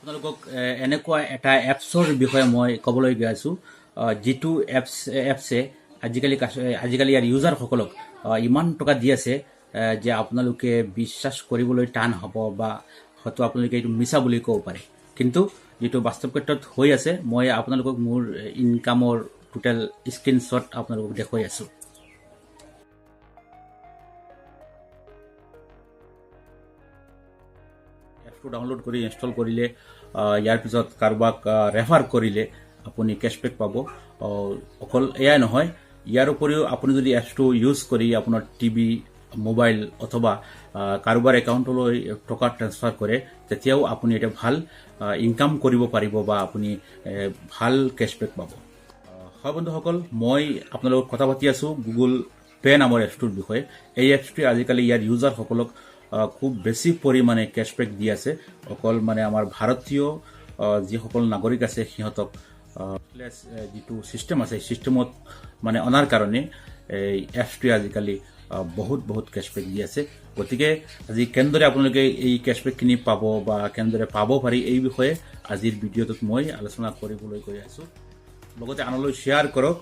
আপোনালোকক এনেকুৱা এটা এপছৰ বিষয়ে মই ক'বলৈ গৈ আছোঁ যিটো এপছে আজিকালি ইয়াৰ ইউজাৰসকলক ইমান টকা দি আছে যে আপোনালোকে বিশ্বাস কৰিবলৈ টান হ'ব বা হয়তো আপোনালোকে এইটো মিছা বুলি ক'ব পাৰে। কিন্তু যিটো বাস্তৱ ক্ষেত্ৰত হৈ আছে, মই আপোনালোকক মোৰ ইনকামৰ টোটেল স্ক্ৰীনশ্বট আপোনালোকক দেখুৱাই আছোঁ। এপটো ডাউনলোড কৰি ইনষ্টল কৰিলে ইয়াৰ পিছত কাৰোবাক ৰেফাৰ কৰিলে আপুনি কেশ্ববেক পাব। অকল এয়াই নহয়, ইয়াৰ উপৰিও আপুনি যদি এপছটো ইউজ কৰি আপোনাৰ টিভি, মোবাইল অথবা কাৰোবাৰ একাউণ্টলৈ টকা ট্ৰান্সফাৰ কৰে, তেতিয়াও আপুনি এটা ভাল ইনকাম কৰিব পাৰিব বা আপুনি ভাল কেশ্ববেক পাব। হয় বন্ধুসকল, মই আপোনালোকক কথা পাতি আছোঁ গুগল পে নামৰ এপছটোৰ বিষয়ে। এই এপছটোৱে আজিকালি ইয়াৰ ইউজাৰসকলক খুব বেছি পৰিমাণে কেশ্ববেক দি আছে। অকল মানে আমাৰ ভাৰতীয় যিসকল নাগৰিক আছে সিহঁতক যিটো ছিষ্টেম আছে, ছিষ্টেমত মানে অনাৰ কাৰণে এই এপছটোৱে আজিকালি বহুত কেশ্ববেক দি আছে। গতিকে আজি কেনেদৰে আপোনালোকে এই কেশ্ববেকখিনি পাব বা কেনেদৰে পাব পাৰি, এই বিষয়ে আজিৰ ভিডিঅ'টোত মই আলোচনা কৰিবলৈ গৈ আছোঁ। লগতে আনলৈ শ্বেয়াৰ কৰক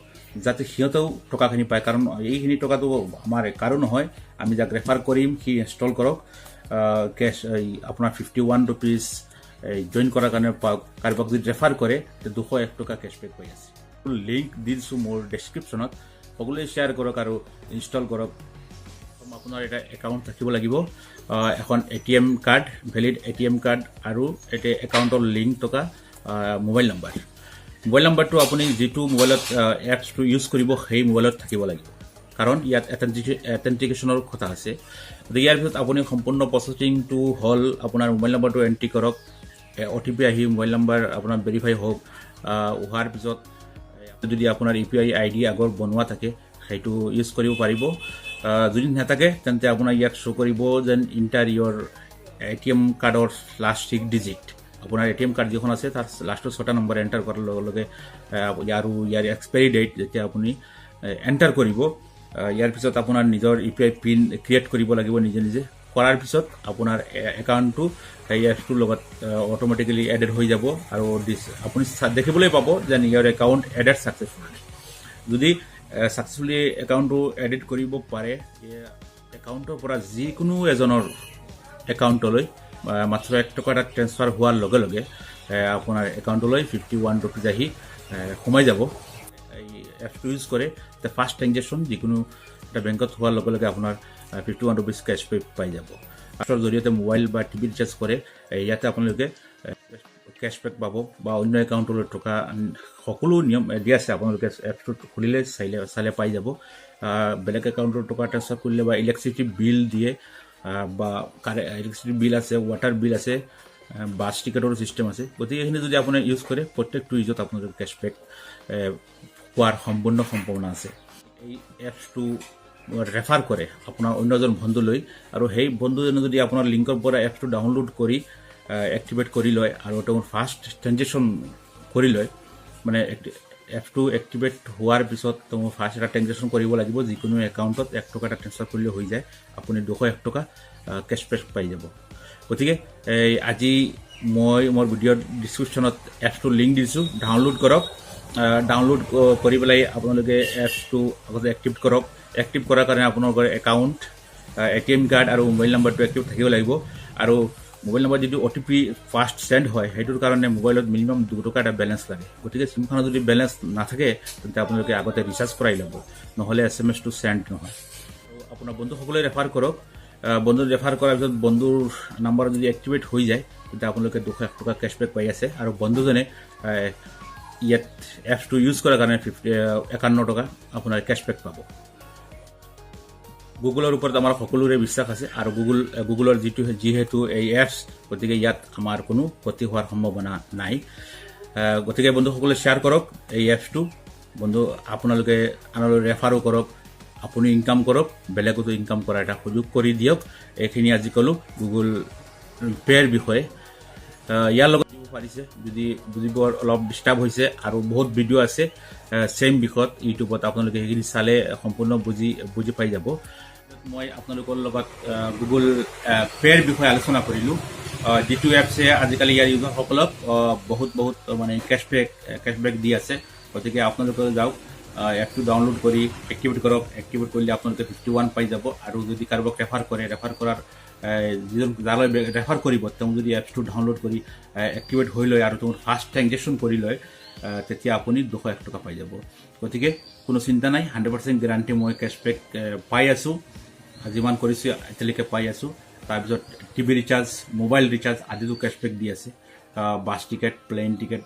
যাতে সিহঁতেও টকাখিনি পায়, কাৰণ এইখিনি টকাটো আমাৰ কাৰো নহয়। আমি যাক ৰেফাৰ কৰিম সি ইনষ্টল কৰক, আপোনাৰ 51 ৰুপিজ জইন কৰাৰ কাৰণে কাৰোবাক যদি ৰেফাৰ কৰে তে 201 টকা কেশ্ববেক পাই আছে। লিংক দি দিছোঁ মোৰ ডেছক্ৰিপশ্যনত, সকলোৱে শ্বেয়াৰ কৰক আৰু ইনষ্টল কৰক। আপোনাৰ এটা একাউণ্ট থাকিব লাগিব, এখন ATM card, valid ATM card আৰু এটা একাউণ্টৰ লিংক থকা মোবাইল নাম্বাৰ। মোবাইল নাম্বাৰটো আপুনি যিটো মোবাইলত এপছটো ইউজ কৰিব সেই মোবাইলত থাকিব লাগিব, কাৰণ ইয়াত অথেণ্টিকেশ্যনৰ কথা আছে। গতিকে ইয়াৰ পিছত আপুনি সম্পূৰ্ণ প্ৰচেছিংটো হ'ল, আপোনাৰ মোবাইল নাম্বাৰটো এণ্ট্ৰি কৰক, OTP আহি মোবাইল নাম্বাৰ আপোনাৰ ভেৰিফাই হওক। হোৱাৰ পিছত যদি আপোনাৰ UPI ID আগৰ বনোৱা থাকে সেইটো ইউজ কৰিব পাৰিব। যদি নাথাকে তেন্তে আপোনাৰ ইয়াত শ্ব' কৰিব যেন ইণ্টাৰ ইয়ৰ ATM কাৰ্ডৰ লাষ্ট 6 ডিজিট। আপোনাৰ ATM কাৰ্ড যিখন আছে তাৰ লাষ্টৰ 6টা নম্বৰ এণ্টাৰ কৰাৰ লগে লগে আৰু ইয়াৰ এক্সপাইৰী ডেট যেতিয়া আপুনি এণ্টাৰ কৰিব, ইয়াৰ পিছত আপোনাৰ নিজৰ UPI পিন ক্ৰিয়েট কৰিব লাগিব নিজে। কৰাৰ পিছত আপোনাৰ একাউণ্টটো এই এপছটোৰ লগত অট'মেটিকেলি এডেড হৈ যাব আৰু আপুনি দেখিবলৈ পাব যেন ইয়াৰ একাউণ্ট এডেড ছাকচেছফুলি। যদি ছাকচেছফুলি একাউণ্টটো এডিট কৰিব পাৰে, একাউণ্টৰ পৰা যিকোনো এজনৰ একাউণ্টলৈ মাত্ৰ 1 টকা এটা ট্ৰান্সফাৰ হোৱাৰ লগে লগে আপোনাৰ একাউণ্টলৈ 51 ৰুপিজ আহি সোমাই যাব। এই এপছটো ইউজ কৰে তে ফাৰ্ষ্ট ট্ৰেঞ্জেকশ্যন যিকোনো এটা বেংকত হোৱাৰ লগে লগে আপোনাৰ 51 ৰুপিজ কেশ্ববেক পাই যাব। এপছৰ জৰিয়তে মোবাইল বা টিভি ৰিচাৰ্জ কৰে, ইয়াতে আপোনালোকে কেশ্ববেক পাব বা অন্য একাউণ্টলৈ টকা, সকলো নিয়ম দিয়া আছে। আপোনালোকে এপছটো খুলিলে চালে পাই যাব। বেলেগ একাউণ্টৰ টকা ট্ৰান্সফাৰ কৰিলে বা ইলেক্ট্ৰিচিটি বিল দিয়ে বা ইলেক্ট্ৰিচিটি বিল আছে, ৱাটাৰ বিল আছে, বাছ টিকেটৰ ছিষ্টেম আছে। গতিকে এইখিনি যদি আপুনি ইউজ কৰে প্ৰত্যেকটো ইউজত আপোনালোকে কেশ্ববেক পোৱাৰ সম্পূৰ্ণ সম্ভাৱনা আছে। এই এপছটো ৰেফাৰ কৰে আপোনাৰ অন্য এজন বন্ধুলৈ, আৰু সেই বন্ধুজনে যদি আপোনাৰ লিংকৰ পৰা এপছটো ডাউনলোড কৰি এক্টিভেট কৰি লয় আৰু তেওঁ ফাৰ্ষ্ট ট্ৰেঞ্জেকশ্যন কৰি লয়, মানে এপছটো এক্টিভেট হোৱাৰ পিছত তেওঁ ফাৰ্ষ্ট এটা ট্ৰেঞ্জেকশ্যন কৰিব লাগিব। যিকোনো একাউণ্টত 1 টকা এটা ট্ৰান্সফাৰ কৰিলে হৈ যায়, আপুনি 201 টকা কেশ্ববেক পাই যাব। গতিকে আজি মই মোৰ ভিডিঅ'ৰ ডিছক্ৰিপশ্যনত এপছটোৰ লিংক দিছোঁ, ডাউনলোড কৰক। ডাউনলোড কৰি পেলাই আপোনালোকে এপছটো আগতে এক্টিভ কৰক। এক্টিভ কৰাৰ কাৰণে আপোনালোকৰ একাউণ্ট, ATM কাৰ্ড আৰু মোবাইল নাম্বাৰটো এক্টিভ থাকিব লাগিব। আৰু মোবাইল নম্বৰ যিটো OTP ফাৰ্ষ্ট চেণ্ড হয় সেইটোৰ কাৰণে মোবাইলত মিনিমাম 2 টকা এটা বেলেঞ্চ লাগে। গতিকে চিমখনত যদি বেলেঞ্চ নাথাকে তেন্তে আপোনালোকে আগতে ৰিচাৰ্জ কৰাই ল'ব, নহ'লে SMS-টো চেণ্ড নহয়। আপোনাৰ বন্ধুসকলে ৰেফাৰ কৰক। বন্ধু ৰেফাৰ কৰাৰ পিছত বন্ধুৰ নাম্বাৰ যদি এক্টিভেট হৈ যায় তেতিয়া আপোনালোকে 201 টকা কেশ্ববেক পাই আছে। আৰু বন্ধুজনে ইয়াত এপছটো ইউজ কৰাৰ কাৰণে 51 টকা আপোনাৰ কেশ্ববেক পাব। গুগলৰ ওপৰত আমাৰ সকলোৰে বিশ্বাস আছে, আৰু গুগলৰ যিহেতু এই এপছ, গতিকে ইয়াত আমাৰ কোনো ক্ষতি হোৱাৰ সম্ভাৱনা নাই। গতিকে বন্ধুসকলে শ্বেয়াৰ কৰক এই এপছটো। বন্ধু আপোনালোকে আনলৈ ৰেফাৰো কৰক, আপুনি ইনকাম কৰক, বেলেগতো ইনকাম কৰাৰ এটা সুযোগ কৰি দিয়ক। এইখিনি আজি ক'লোঁ গুগল পে'ৰ বিষয়ে। ইয়াৰ লগত পাৰিছে যদি বুজিব অলপ ডিষ্টাৰ্ব হৈছে, আৰু বহুত ভিডিঅ' আছে ছেইম বিষয়ত ইউটিউবত, আপোনালোকে সেইখিনি চালে সম্পূৰ্ণ বুজি পাই যাব। মই আপোনালোকৰ লগত গুগল পে'ৰ বিষয়ে আলোচনা কৰিলোঁ। যিটো এপছে আজিকালি ইয়াৰ ইউজাৰসকলক বহুত মানে কেশ্ববেক দি আছে গতিকে আপোনালোকে যাওক এপটো ডাউনলোড কৰি এক্টিভেট কৰক এক্টিভেট কৰিলে আপোনালোকে 51 পাই যাব আৰু যদি কাৰোবাক ৰেফাৰ কৰাৰ যিজন যালৈ ৰেফাৰ কৰিব তেওঁ যদি এপটো ডাউনলোড কৰি এক্টিভেট হৈ লয় আৰু তেওঁৰ ফাৰ্ষ্ট ট্ৰানজেকশ্যন কৰি লয় তেতিয়া আপুনি 201 টকা পাই যাব গতিকে কোনো চিন্তা নাই 100% গেৰাণ্টি মই কেশ্ববেক পাই আছোঁ যিমান কৰিছোঁ এতিয়ালৈকে পাই আছোঁ তাৰপিছত টিভি ৰিচাৰ্জ মোবাইল ৰিচাৰ্জ আদিতো কেশ্ববেক দি আছে বাছ টিকেট প্লেন টিকেট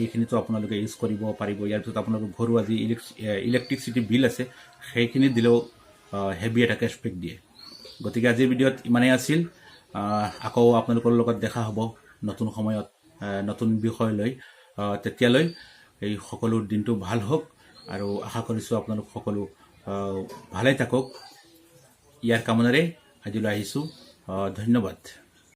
এইখিনিতো আপোনালোকে ইউজ কৰিব পাৰিব ইয়াৰ পিছত আপোনালোকৰ ঘৰুৱা যি ইলেক্ট্ৰিচিটি বিল আছে সেইখিনি দিলেও হেভি এটা কেশ্ববেক দিয়ে গতিকে আজিৰ ভিডিঅ'ত ইমানেই আছিল আকৌ আপোনালোকৰ লগত দেখা হ'ব নতুন সময়ত নতুন বিষয় লৈ তেতিয়ালৈ এই সকলো দিনটো ভাল হওক আৰু আশা কৰিছোঁ আপোনালোক সকলো ভালে থাকক ইয়াৰ কামনাৰে আজিলৈ আহিছোঁ ধন্যবাদ